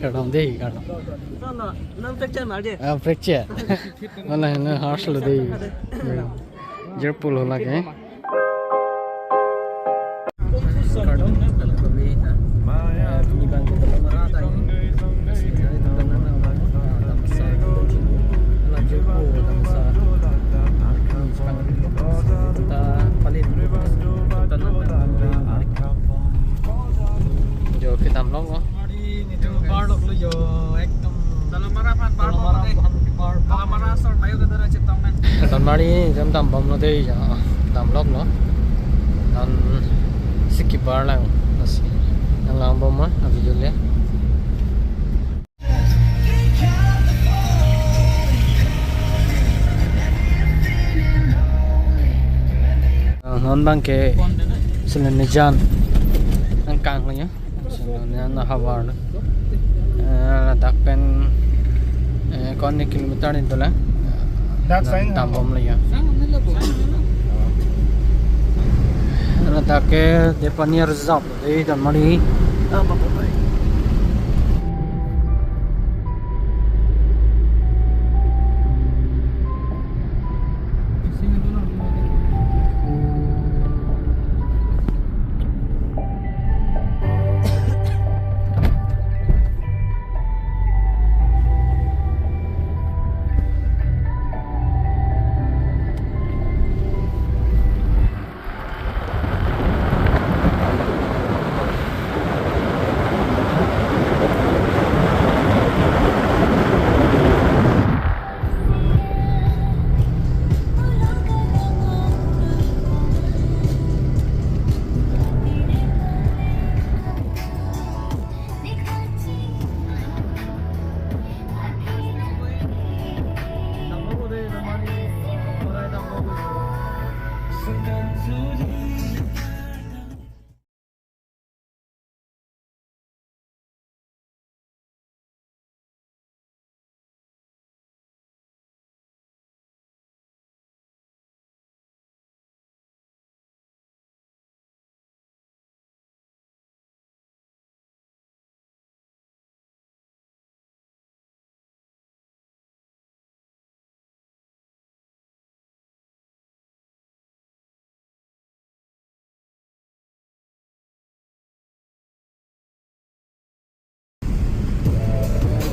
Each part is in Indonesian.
Kadam deh kadam. Nam fracture mar de. Fracture. Mana na harsh lo deh. Jerpul hola ke. Kadam kalau kami ini bang kita marata ini. Sekali tu dengan orang dalam besar. Kalau jerpul dalam besar. Kita paling जो kita vlog हो itu baru lu yo ekdom dalam marapan baru dalam marasor bayu ke dalam ciptaan tahun mari jam tam bom lo deh ya tam vlog lo dan sikit bar lang nasi yang lang bom mah abi julia non bang ke selain jan ang kang lang ya na hawar tak pen kon ni kilometer ni tola tambom la ya na tak ke depanier zap de dan mari apa apa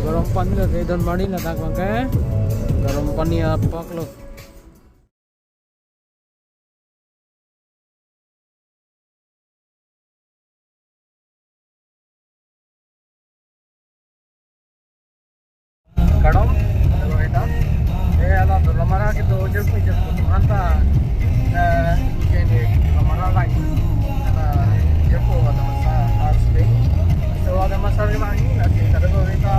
गरम पानी लगे इधर मड़ी लगा के गरम पानी पक लो kadam itu ala lamara ke do jer pu jer anta ini lamara lagi jer pu ada masa harus deh so ada masa lagi nanti kada go kita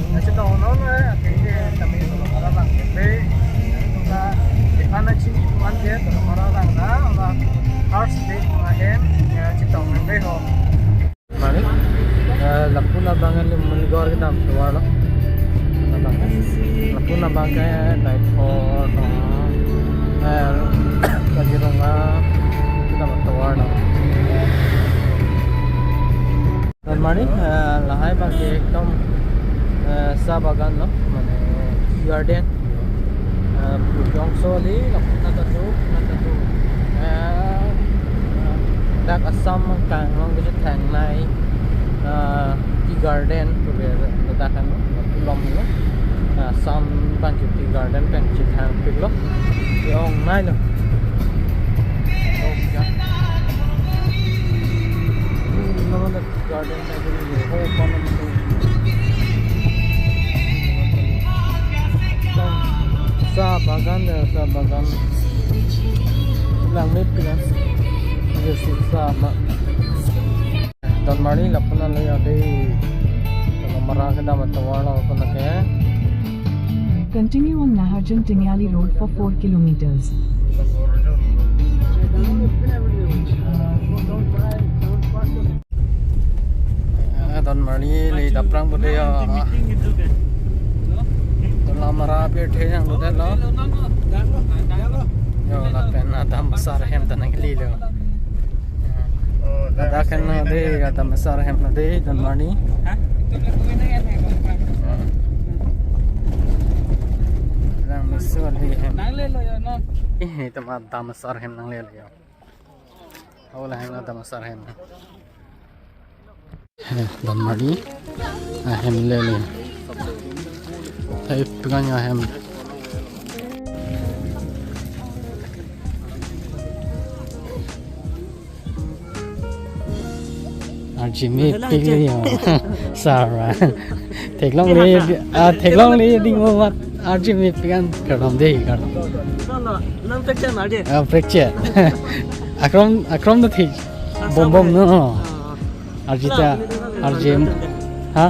nanti tahu nona ini kami lamara lagi be kita dikana cini manje lamara lagi na harus deh mahen cita membe ho mari lampu nabangan menggor kita keluar lo lampu nabangnya naik for Kajirunga kita bertuar dan mari lahai bagi ekdom sa bagan lo mane garden pujong soli na tatu dak asam kang long bisa thang nai tea garden tu be dakan lo lom lo sam ban tea garden pen chi thang pik lo ong nai lo naman na garden na dito ho pa naman to sa bagan lang nit pinas jadi sa ma dan mari lapna lo ya dei kalau marah ke damat tawala ko na kaya continue on Naharjan Tingyali Road for 4 kilometers. Don mari li daprang budaya don lamara pe yang budaya lo yo la pena dam besar hem tanang li lo ada kan de ada besar hem de don mari Itu mah damasar hem nang le le. Awal hem na damasar hem. Dan mari hem le le. Thai peganya hem. Jimmy piggy Sarah take long lay ding what Jimmy pigan karam dei karam Nam picture malde. fracture akrom the thing bom no Arjita Arjim ha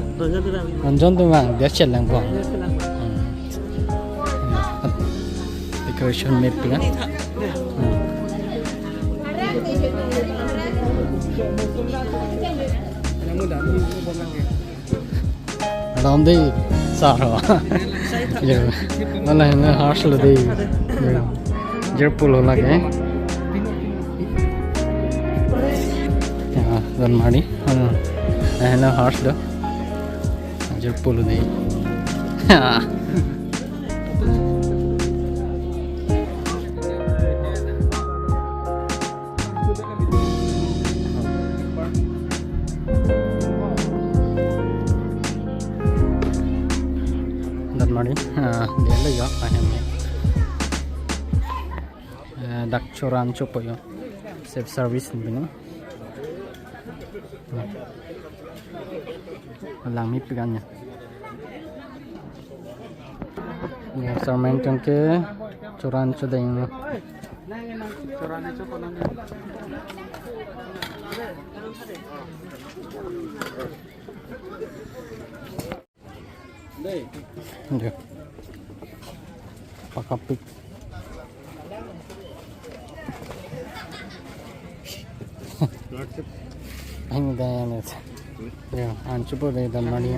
Anjon tu bang dia chat lang bang decoration map pigan Alam đi sao rồi giờ nó là nó harsh rồi đi giờ pull là cái gần mà đi nó harsh đó giờ pull đi Mari, dia le yo ahem dak choran chopo yo self service bini lang mi piganya ya sarmen tangke choran chodeng choran chopo nane Dia pakapik anh đây này ya an coba deh dan mari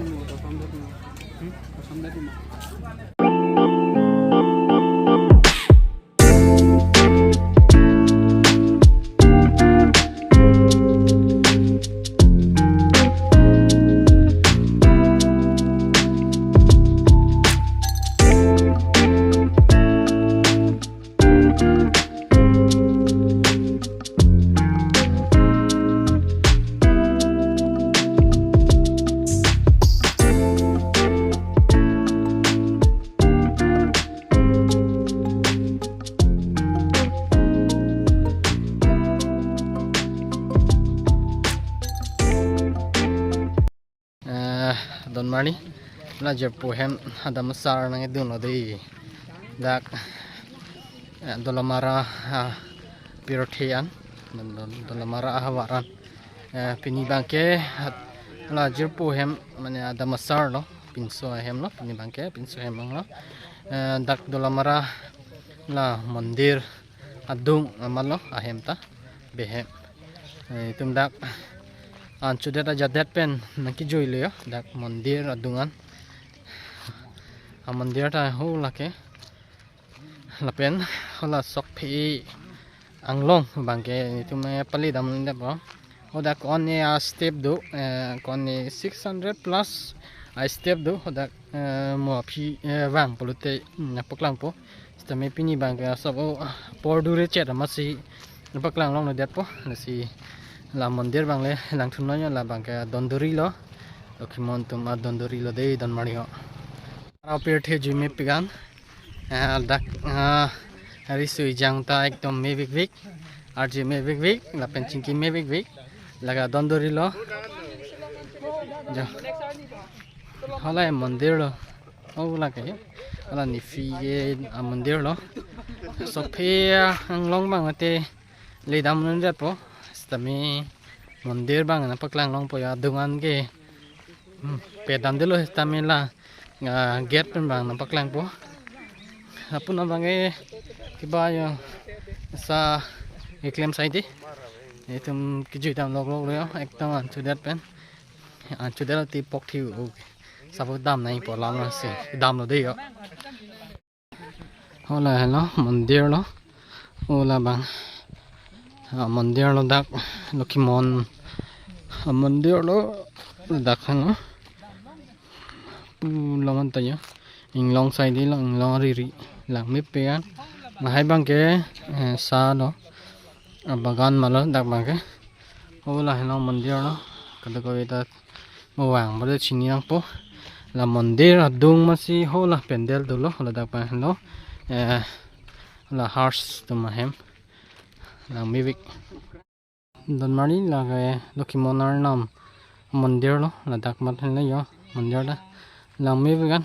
Don Mari là giờ pohem ada masar nang itu no di dak dolamara pirothian dolamara hawaran pini bangke là giờ pohem mane ada masar no pinso hem no pini bangke pinso hem no dak dolamara là mandir adung amal no ahem ta behem tum dak Anchudet aja dat pen naki joy le dak mandir adungan a mandir ta ho lake lapen hola sok phi anglong bangke itu me pali dam le bro oda kon ne a step do kon ne 600 plus a step do oda mo phi wang polute na poklang po stame pini bangke sabo por dure chet amasi poklang long no det po nasi là mandir bang le lang thun no la bang ka dondori lo dokimon tum a dondori lo dei don mari ho ara per the jime pigan dak hari sui jang ta ekdom me vik vik ar jime vik vik la penching ki me vik vik laga dondori lo jo hala mandir lo au la ke hala ni fi a mandir lo so phe ang long bang ate le dam nun rat po Tami mandir bang na paklang long po ya dungan ke pedam dilo tami la gate pen bang na paklang po apun na bang kiba yo sa claim side itum kiju tam log log yo ektam an chudat pen an chudat ti pok thiu sabu dam nai po lam na se dam lo de yo hola hello mandir lo hola bang mandir lo dak lokimon mandir lo dak hano laman tanya inglong sai di lang long riri lang mi pean hai bang ke sa no bagan malo dak bang ke ola heno mandir no kada ko eta mawang bale chini ang po la mandir adung masi hola pendel dolo hola dak bang heno la horse to mahem la mivik don mari la ke lokimonar nam mandir lo la dak mat hen la yo mandir da la mivik kan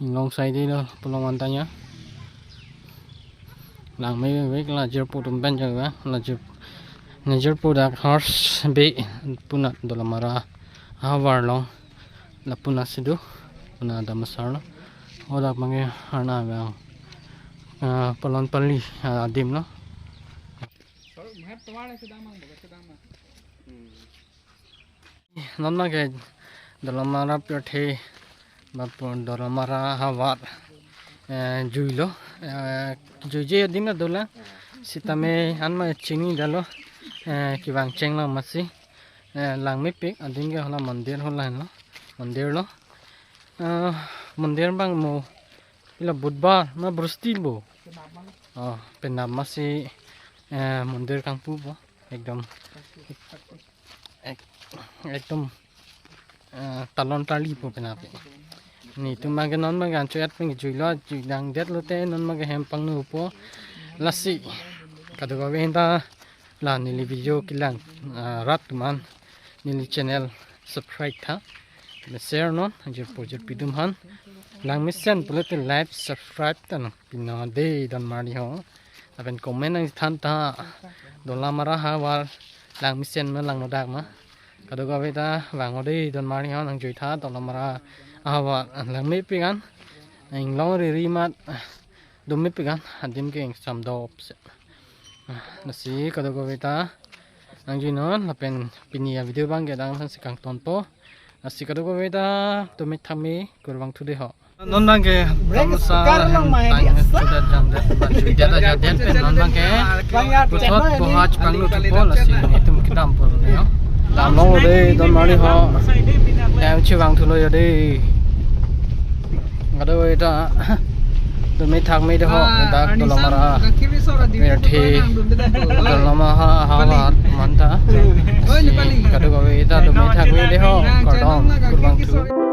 long sai đi đâu pulau antanya lang mấy việc là chưa phụ tùng bên chơi là chưa phụ đặc horse bị punat dola mara havar long là punat sidu punat damasar lo odak mangi harna bang palon pali dim lo non ke dola mara perte bapun dola mara havar juilo juje dim na dola sitame anma chini dalo ki bang cheng lang masi lang me pik adin ge hola mandir hola no mandir lo mandir bang mo ila budbar ma brustil bo penam masi mandir kang pu bo ekdom talon tali po penapi ni tumaga non magan chuat ping juilo judang det lote non maga hempang nu po lasi kaduga wenda la nili video kilang rat man nili channel subscribe tha share non ajur project pidum han lang mission bulletin like subscribe tan pina de don mari ho aben comment ang than ta dola mara ha war lang mission ma lang no dak ma kaduga weda wang ode don mari ho nang jui tha dola mara awa lang me pigan ang long ri mat dum me pigan adim ke sam do nasi kaduga weda ang jui non lapen pinia video bang ge dang san sikang ton po nasi kaduga weda to me thami kurwang thude ho non bang ke tamsa tang sudah jam de banjui jada jaden pen non bang ke putot pohaj panglu po nasi itu kidam po ne ho lam long de don mari ho em chiwang thulo yo de ngado eta to me thak me de ho dak to lamara mer the to lama ha manta kado go eta to me thak me de ho kodong kurwang thu